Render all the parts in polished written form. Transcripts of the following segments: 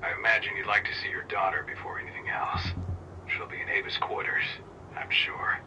I imagine you'd like to see your daughter before anything else. She'll be in Ava's quarters, I'm sure.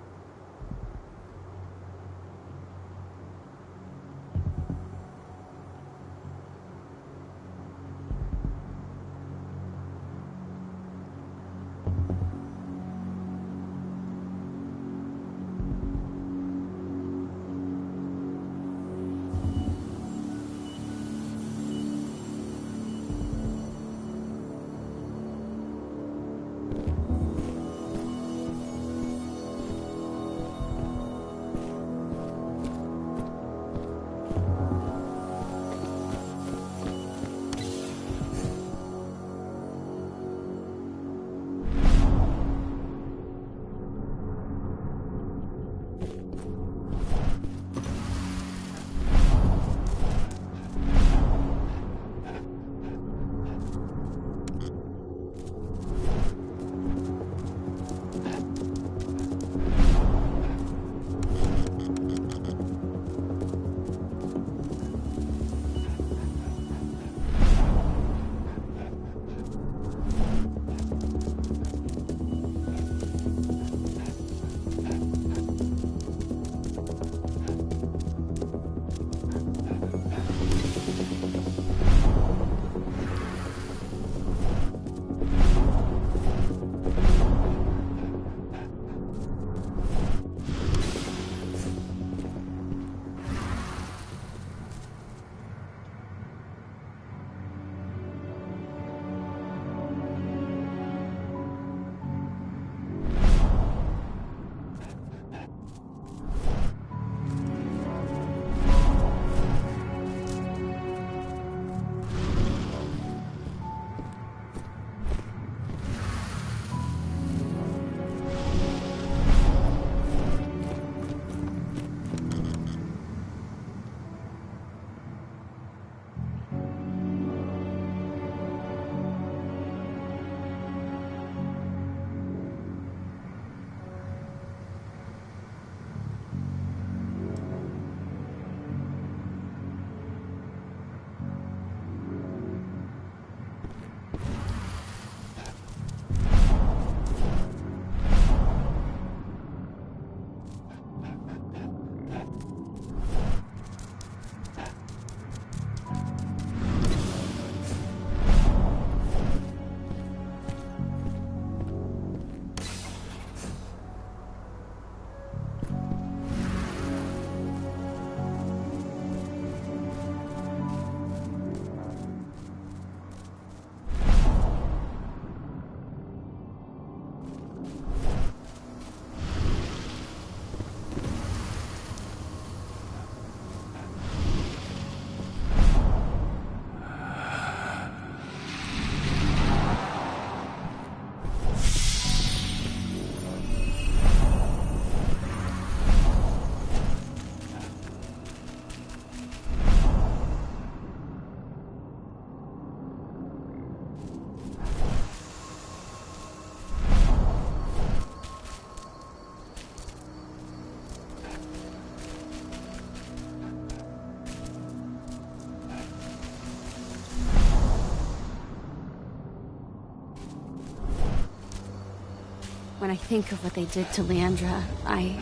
When I think of what they did to Leandra, I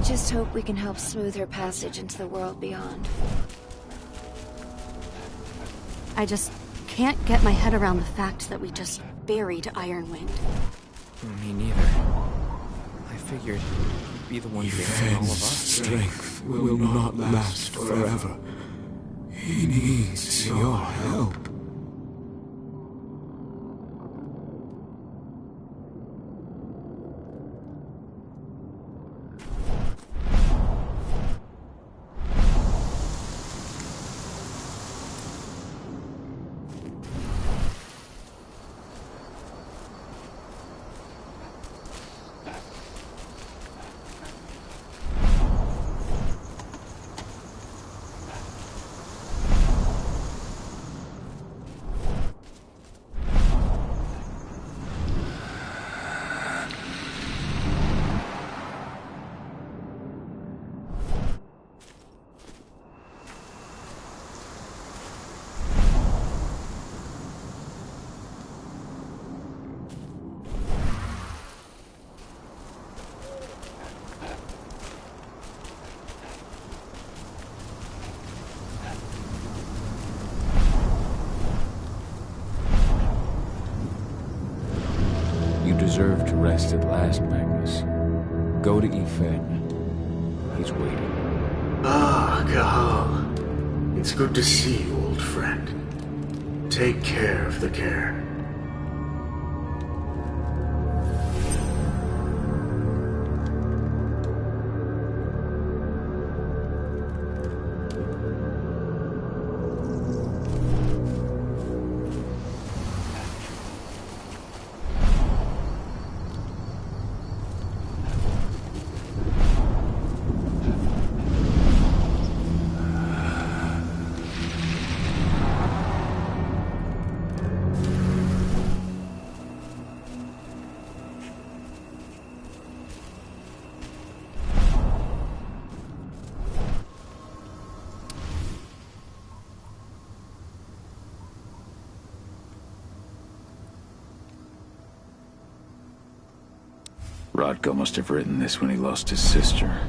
just hope we can help smooth her passage into the world beyond. I just can't get my head around the fact that we just buried Ironwind. Me neither. I figured you'd be the one burying all of us. Strength will not last forever. He needs your help. Deserve to rest at last, Magnus. Go to Efen. He's waiting. Ah, Cahal. It's good to see you, old friend. Take care of the cairn. Rodko must have written this when he lost his sister.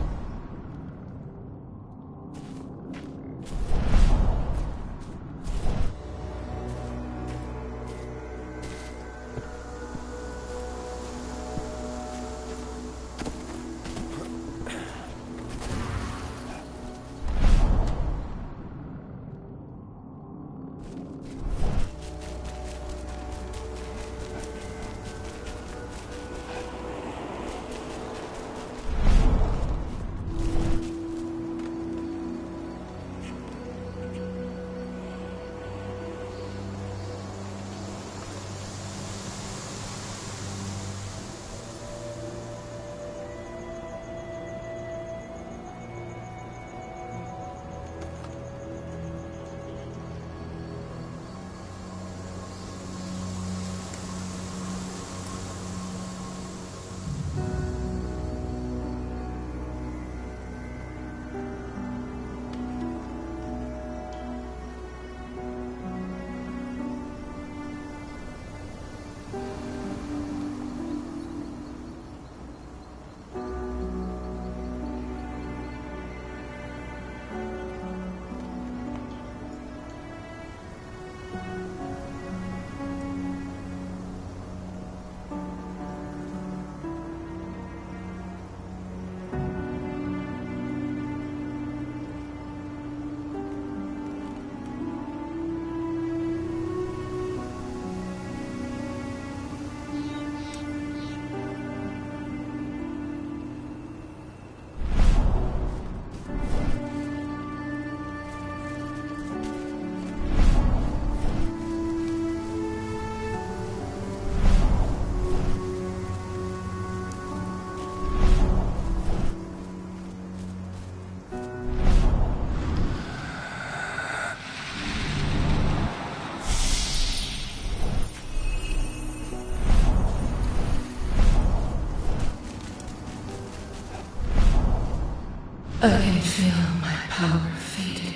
I can feel my power fading.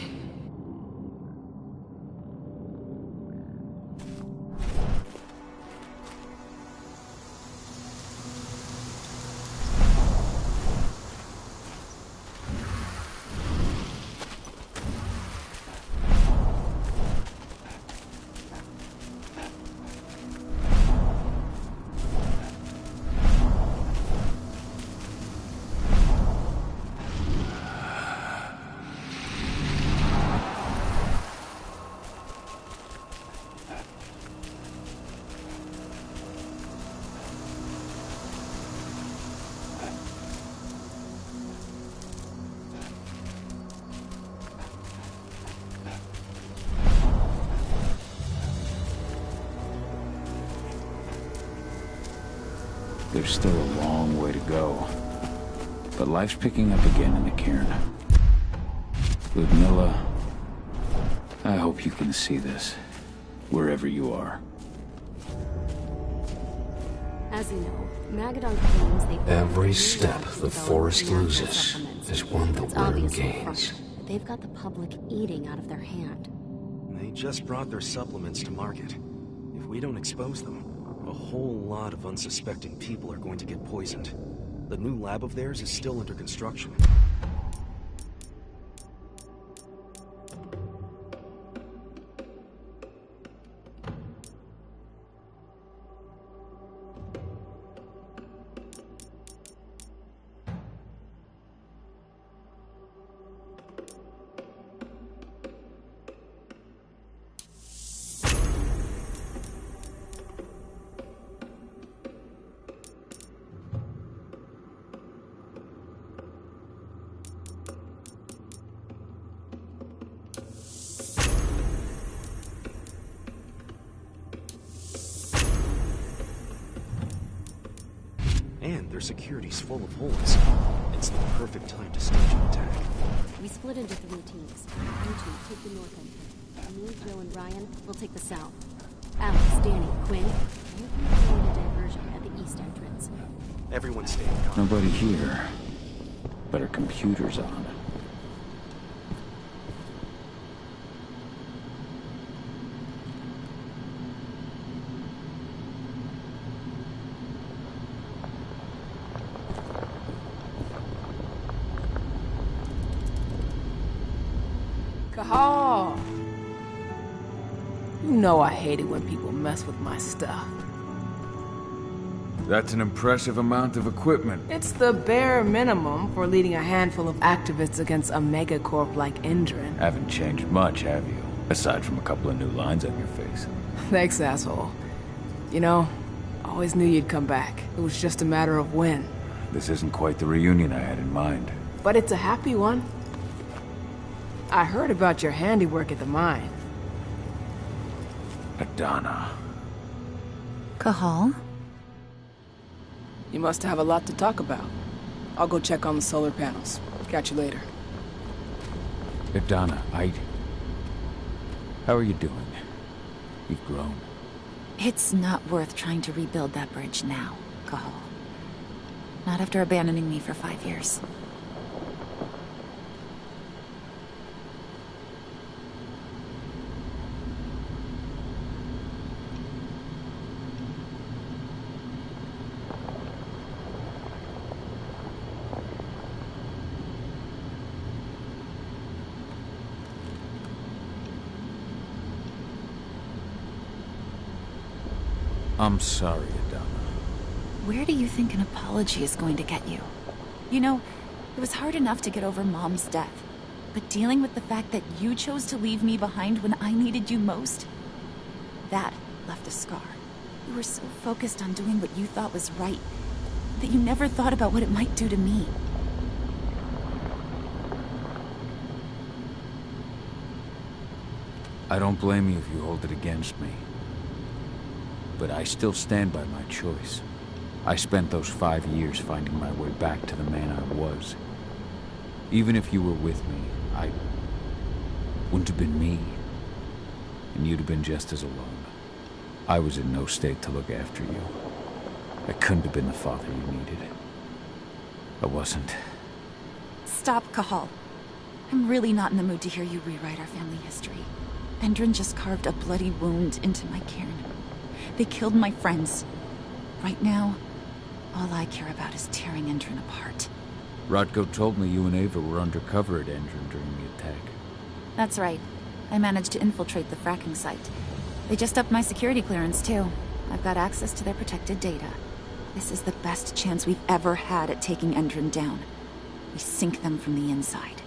There's still a long way to go. But life's picking up again in the cairn. Ludmilla, I hope you can see this, wherever you are. As you know, Magadon claims they... Every step the forest loses is one the It's worm obviously gains. fraud, but they've got the public eating out of their hand. They just brought their supplements to market. If we don't expose them, a whole lot of unsuspecting people are going to get poisoned. The new lab of theirs is still under construction. And their security's full of holes. It's the perfect time to stage an attack. We split into 3 teams. You two take the north entrance. Me, Joe, and Ryan will take the south. Alex, Danny, Quinn, you can create a diversion at the east entrance. Everyone stay in contact. Nobody here, but our computer's on. Kahal! You know I hate it when people mess with my stuff. That's an impressive amount of equipment. It's the bare minimum for leading a handful of activists against a megacorp like Endrin. Haven't changed much, have you? Aside from a couple of new lines on your face. Thanks, asshole. You know, I always knew you'd come back. It was just a matter of when. This isn't quite the reunion I had in mind. But it's a happy one. I heard about your handiwork at the mine. Adana. Kahal? You must have a lot to talk about. I'll go check on the solar panels. Catch you later. Adana, how are you doing? You've grown. It's not worth trying to rebuild that bridge now, Kahal. Not after abandoning me for 5 years. I'm sorry, Adana. Where do you think an apology is going to get you? You know, it was hard enough to get over Mom's death. But dealing with the fact that you chose to leave me behind when I needed you most, that left a scar. You were so focused on doing what you thought was right, that you never thought about what it might do to me. I don't blame you if you hold it against me. But I still stand by my choice. I spent those 5 years finding my way back to the man I was. Even if you were with me, I wouldn't have been me. And you'd have been just as alone. I was in no state to look after you. I couldn't have been the father you needed. I wasn't. Stop, Kahal. I'm really not in the mood to hear you rewrite our family history. Endrin just carved a bloody wound into my cairn. They killed my friends. Right now, all I care about is tearing Endrin apart. Rodko told me you and Ava were undercover at Endrin during the attack. That's right. I managed to infiltrate the fracking site. They just upped my security clearance, too. I've got access to their protected data. This is the best chance we've ever had at taking Endrin down. We sink them from the inside.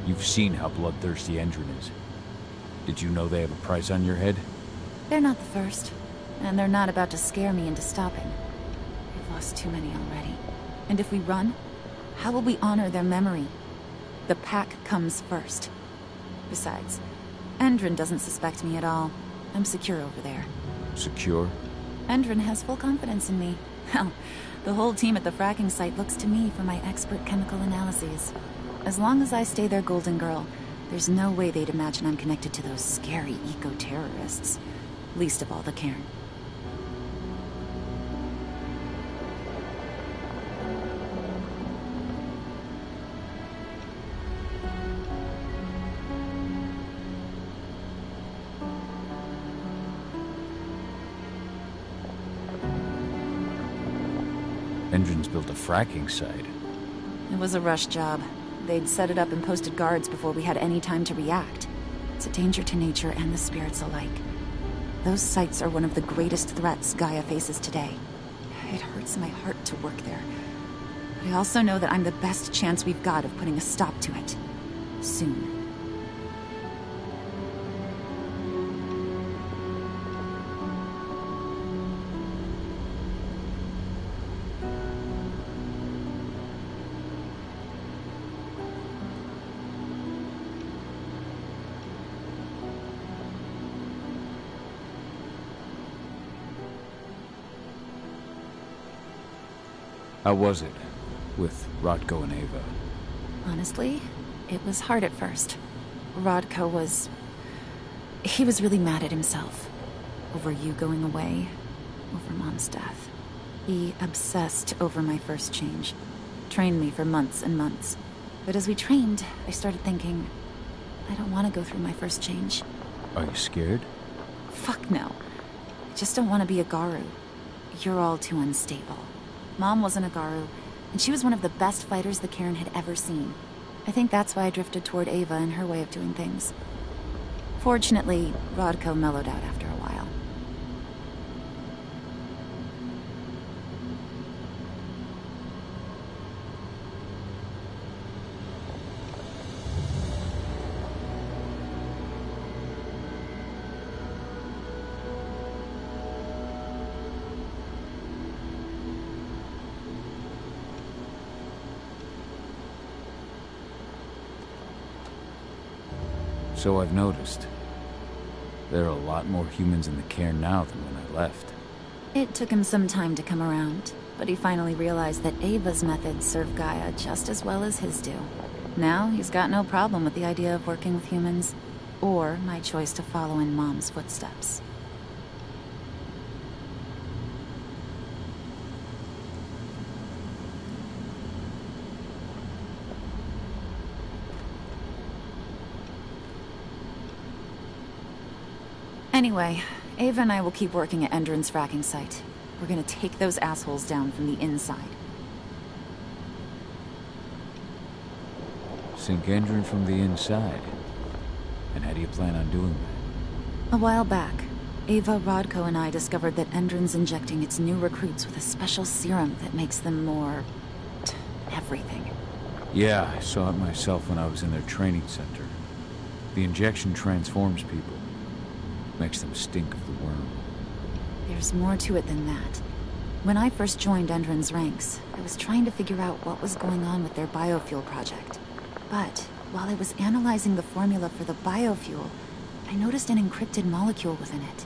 You've seen how bloodthirsty Endrin is. Did you know they have a price on your head? They're not the first, and they're not about to scare me into stopping. We've lost too many already. And if we run, how will we honor their memory? The pack comes first. Besides, Endrin doesn't suspect me at all. I'm secure over there. Secure? Endrin has full confidence in me. Hell, the whole team at the fracking site looks to me for my expert chemical analyses. As long as I stay their golden girl, there's no way they'd imagine I'm connected to those scary eco-terrorists. Least of all the Cairn. Endrin's built a fracking site. It was a rush job. They'd set it up and posted guards before we had any time to react. It's a danger to nature and the spirits alike. Those sites are one of the greatest threats Gaia faces today. It hurts my heart to work there. But I also know that I'm the best chance we've got of putting a stop to it. Soon. How was it with Rodko and Ava? Honestly, it was hard at first. Rodko was... he was really mad at himself. Over you going away. Over Mom's death. He obsessed over my first change. Trained me for months and months. But as we trained, I started thinking, I don't want to go through my first change. Are you scared? Fuck no. I just don't want to be a Garu. You're all too unstable. Mom wasn't a Garu, and she was one of the best fighters the Cairn had ever seen. I think that's why I drifted toward Ava and her way of doing things. Fortunately, Rodko mellowed out after a while. So I've noticed. There are a lot more humans in the Cairn now than when I left. It took him some time to come around, but he finally realized that Ava's methods serve Gaia just as well as his do. Now he's got no problem with the idea of working with humans, or my choice to follow in Mom's footsteps. Anyway, Ava and I will keep working at Endrin's fracking site. We're gonna take those assholes down from the inside. Sink Endrin from the inside? And how do you plan on doing that? A while back, Ava, Rodko, and I discovered that Endrin's injecting its new recruits with a special serum that makes them more... everything. Yeah, I saw it myself when I was in their training center. The injection transforms people. Makes them stink of the worm. There's more to it than that. When I first joined Endrin's ranks, I was trying to figure out what was going on with their biofuel project. But while I was analyzing the formula for the biofuel, I noticed an encrypted molecule within it.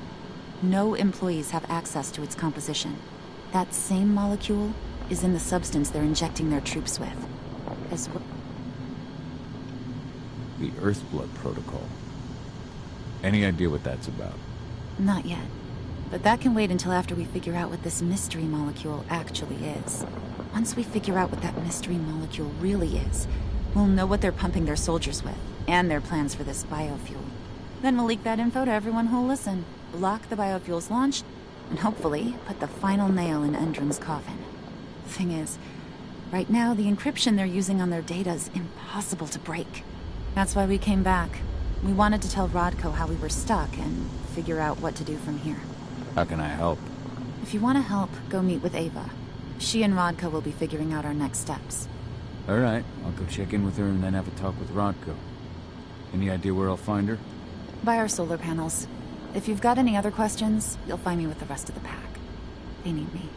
No employees have access to its composition. That same molecule is in the substance they're injecting their troops with. As well. The Earthblood protocol. Any idea what that's about? Not yet. But that can wait until after we figure out what this mystery molecule actually is. Once we figure out what that mystery molecule really is, we'll know what they're pumping their soldiers with, and their plans for this biofuel. Then we'll leak that info to everyone who'll listen, block the biofuel's launch, and hopefully put the final nail in Endrin's coffin. Thing is, right now the encryption they're using on their data is impossible to break. That's why we came back. We wanted to tell Rodko how we were stuck and figure out what to do from here. How can I help? If you want to help, go meet with Ava. She and Rodko will be figuring out our next steps. Alright, I'll go check in with her and then have a talk with Rodko. Any idea where I'll find her? By our solar panels. If you've got any other questions, you'll find me with the rest of the pack. They need me.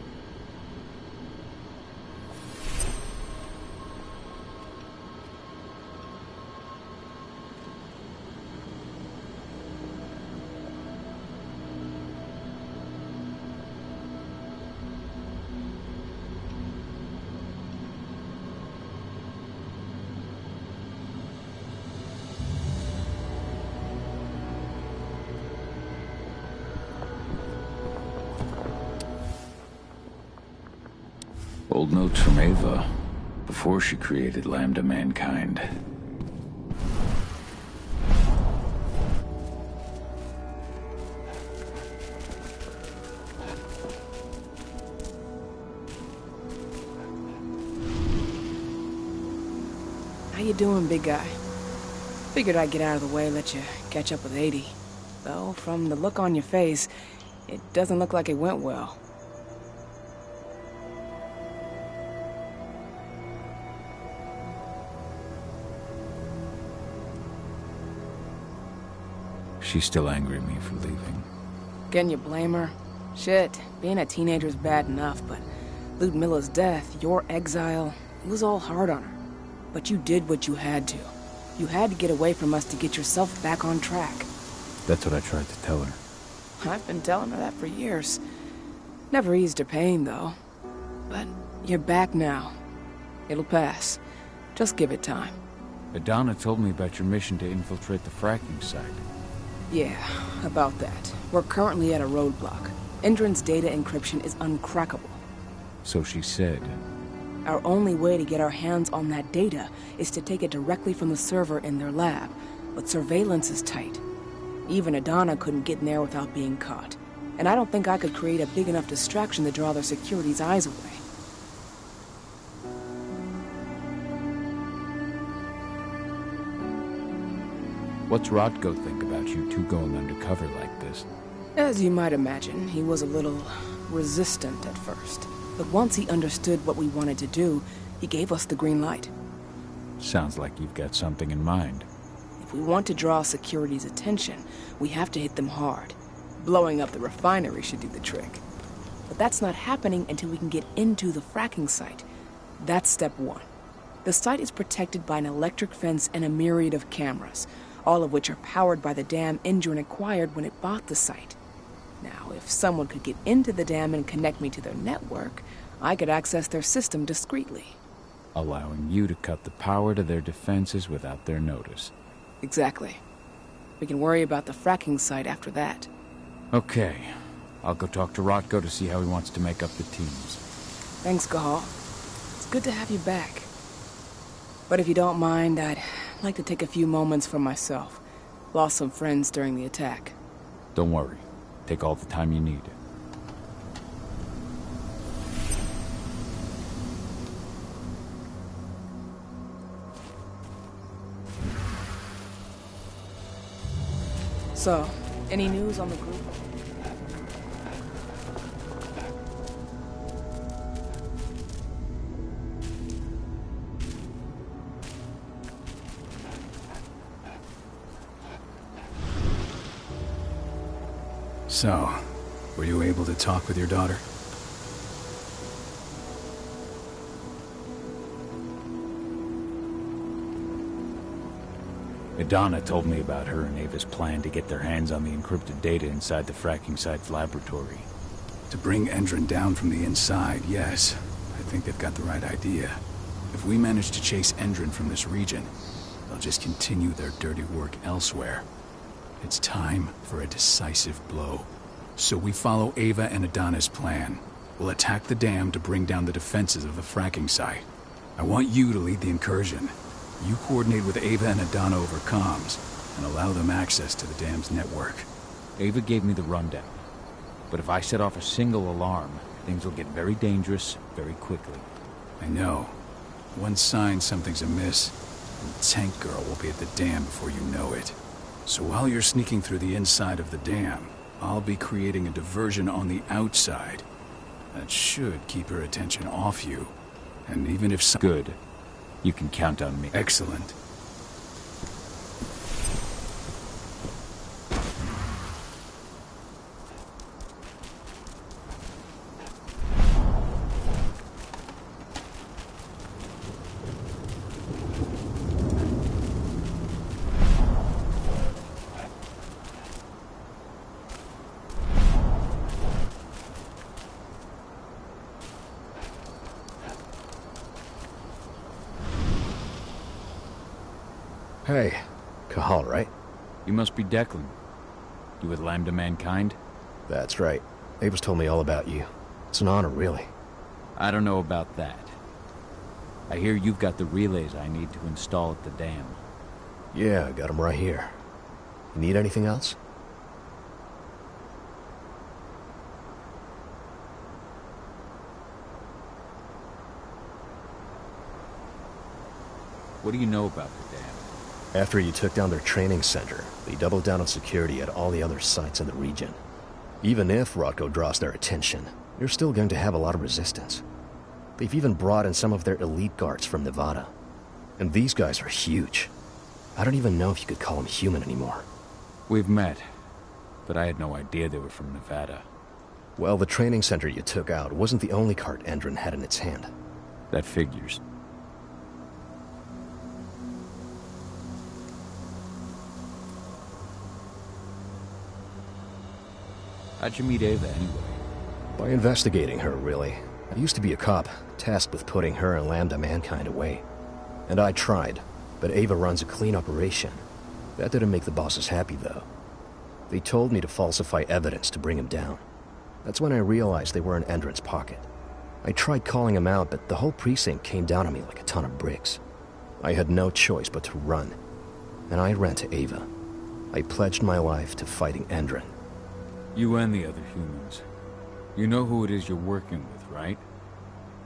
Old notes from Ava, before she created Lambda Mankind. How you doing, big guy? Figured I'd get out of the way, let you catch up with 80. Though, from the look on your face, it doesn't look like it went well. She's still angry at me for leaving. Can you blame her? Shit, being a teenager's bad enough, but Ludmilla's death, your exile, it was all hard on her. But you did what you had to. You had to get away from us to get yourself back on track. That's what I tried to tell her. I've been telling her that for years. Never eased her pain, though. But you're back now. It'll pass. Just give it time. Adana told me about your mission to infiltrate the fracking site. Yeah, about that. We're currently at a roadblock. Endron's data encryption is uncrackable. So she said. Our only way to get our hands on that data is to take it directly from the server in their lab, but surveillance is tight. Even Adana couldn't get in there without being caught. And I don't think I could create a big enough distraction to draw their security's eyes away. What's Rodko think about you two going undercover like this? As you might imagine, he was a little resistant at first. But once he understood what we wanted to do, he gave us the green light. Sounds like you've got something in mind. If we want to draw security's attention, we have to hit them hard. Blowing up the refinery should do the trick. But that's not happening until we can get into the fracking site. That's step one. The site is protected by an electric fence and a myriad of cameras, all of which are powered by the dam Endron acquired when it bought the site. Now, if someone could get into the dam and connect me to their network, I could access their system discreetly. Allowing you to cut the power to their defenses without their notice. Exactly. We can worry about the fracking site after that. Okay. I'll go talk to Rodko to see how he wants to make up the teams. Thanks, Gahal. It's good to have you back. But if you don't mind, I'd like to take a few moments for myself. Lost some friends during the attack. Don't worry. Take all the time you need. So, any news on the group? So, were you able to talk with your daughter? Adana told me about her and Ava's plan to get their hands on the encrypted data inside the fracking site's laboratory. To bring Endron down from the inside, yes. I think they've got the right idea. If we manage to chase Endron from this region, they'll just continue their dirty work elsewhere. It's time for a decisive blow. So we follow Ava and Adana's plan. We'll attack the dam to bring down the defenses of the fracking site. I want you to lead the incursion. You coordinate with Ava and Adana over comms, and allow them access to the dam's network. Ava gave me the rundown. But if I set off a single alarm, things will get very dangerous very quickly. I know. One sign something's amiss, and the tank girl will be at the dam before you know it. So while you're sneaking through the inside of the dam, I'll be creating a diversion on the outside. That should keep her attention off you. And even if Good. You can count on me. Excellent. Hey, Cahal, right? You must be Declan. You with Lambda Mankind? That's right. Ava's told me all about you. It's an honor, really. I don't know about that. I hear you've got the relays I need to install at the dam. Yeah, I got them right here. You need anything else? What do you know about the dam? After you took down their training center, they doubled down on security at all the other sites in the region. Even if Rodko draws their attention, you're still going to have a lot of resistance. They've even brought in some of their elite guards from Nevada. And these guys are huge. I don't even know if you could call them human anymore. We've met, but I had no idea they were from Nevada. Well, the training center you took out wasn't the only card Endron had in its hand. That figures. How'd you meet Ava anyway? By investigating her, really. I used to be a cop, tasked with putting her and Lambda Mankind away. And I tried, but Ava runs a clean operation. That didn't make the bosses happy, though. They told me to falsify evidence to bring him down. That's when I realized they were in Endron's pocket. I tried calling him out, but the whole precinct came down on me like a ton of bricks. I had no choice but to run. And I ran to Ava. I pledged my life to fighting Endron. You and the other humans. You know who it is you're working with, right?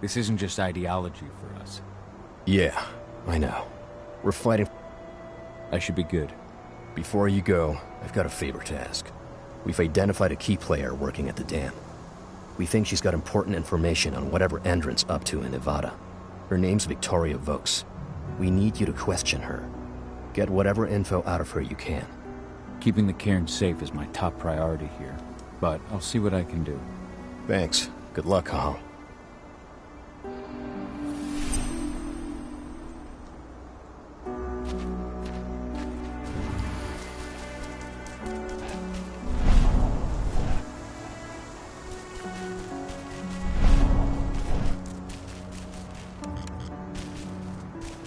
This isn't just ideology for us. Yeah, I know. We're fighting... I should be good. Before you go, I've got a favor to ask. We've identified a key player working at the dam. We think she's got important information on whatever Endron's up to in Nevada. Her name's Victoria Vokes. We need you to question her. Get whatever info out of her you can. Keeping the cairn safe is my top priority here, but I'll see what I can do. Thanks. Good luck, Hal.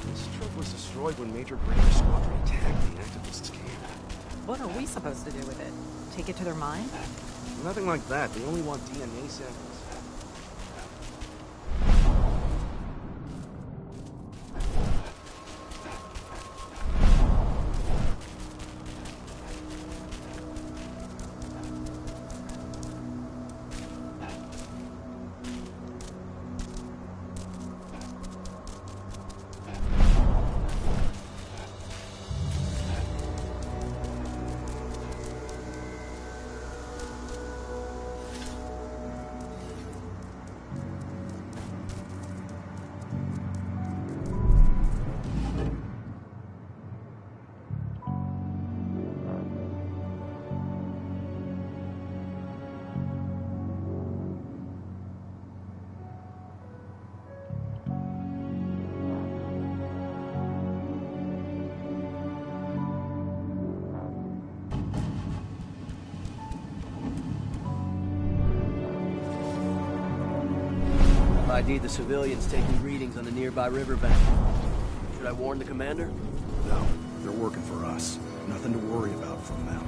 This truck was destroyed when Major Grader's squadron attacked the activists' camp. What are we supposed to do with it? Take it to their mine? Nothing like that. They only want DNA samples. ID the civilians taking readings on the nearby riverbank. Should I warn the commander? No, they're working for us. Nothing to worry about from them.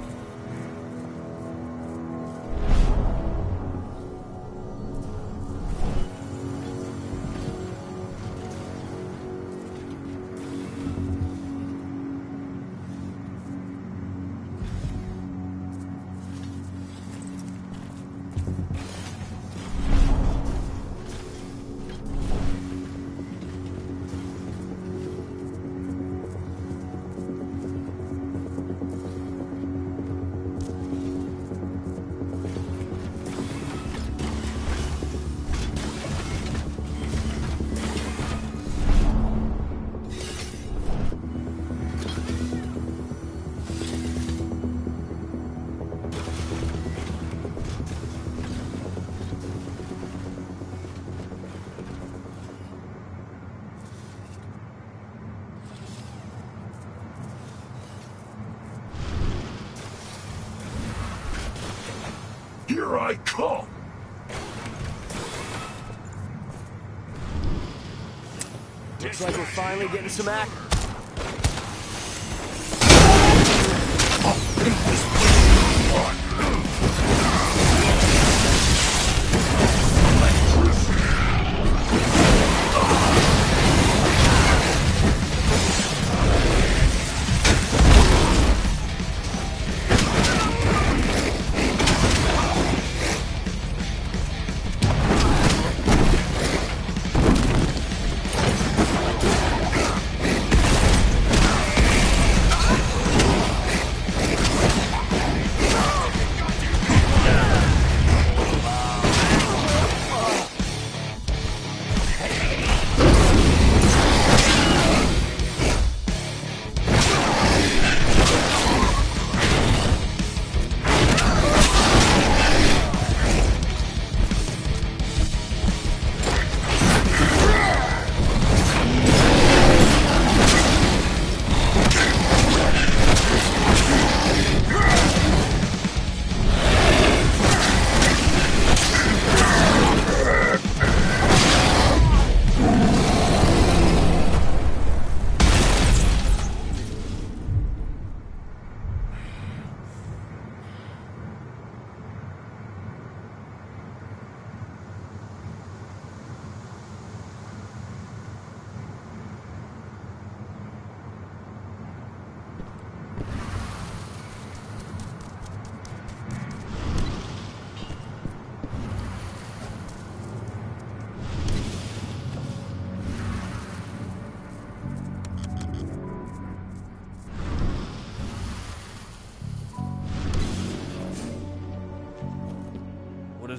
Here I come! Looks like we're finally getting some action.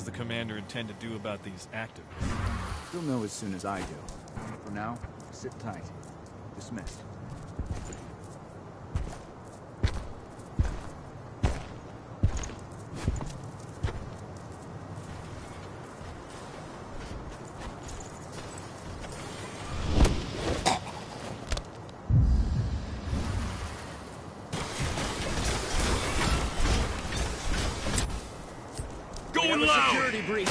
does the commander intend to do about these activists? You'll know as soon as I do. For now, sit tight. Dismissed. Going loud! Security breach.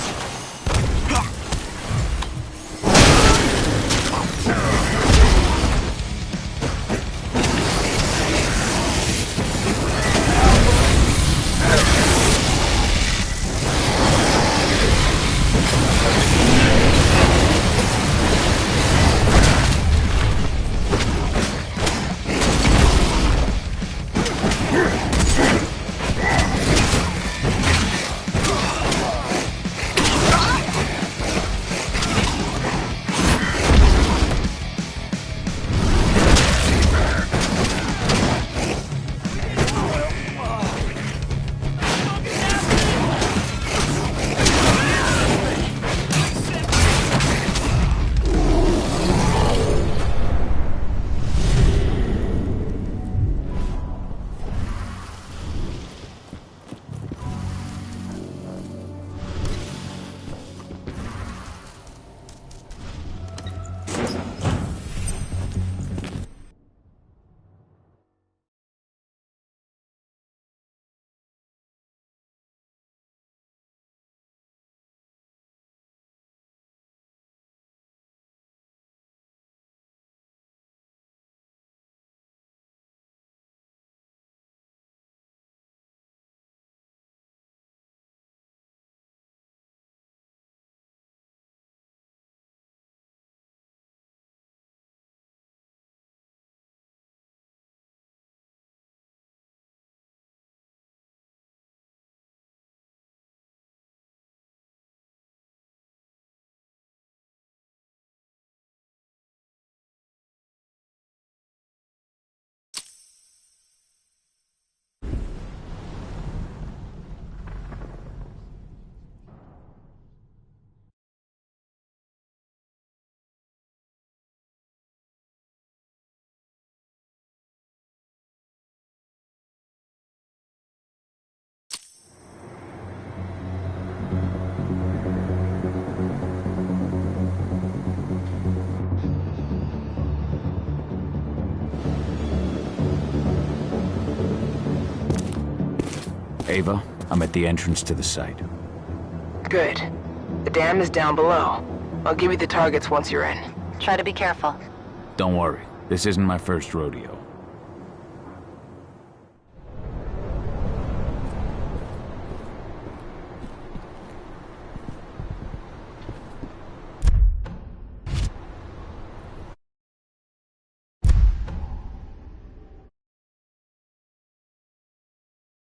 Ava, I'm at the entrance to the site. Good. The dam is down below. I'll give you the targets once you're in. Try to be careful. Don't worry, this isn't my first rodeo.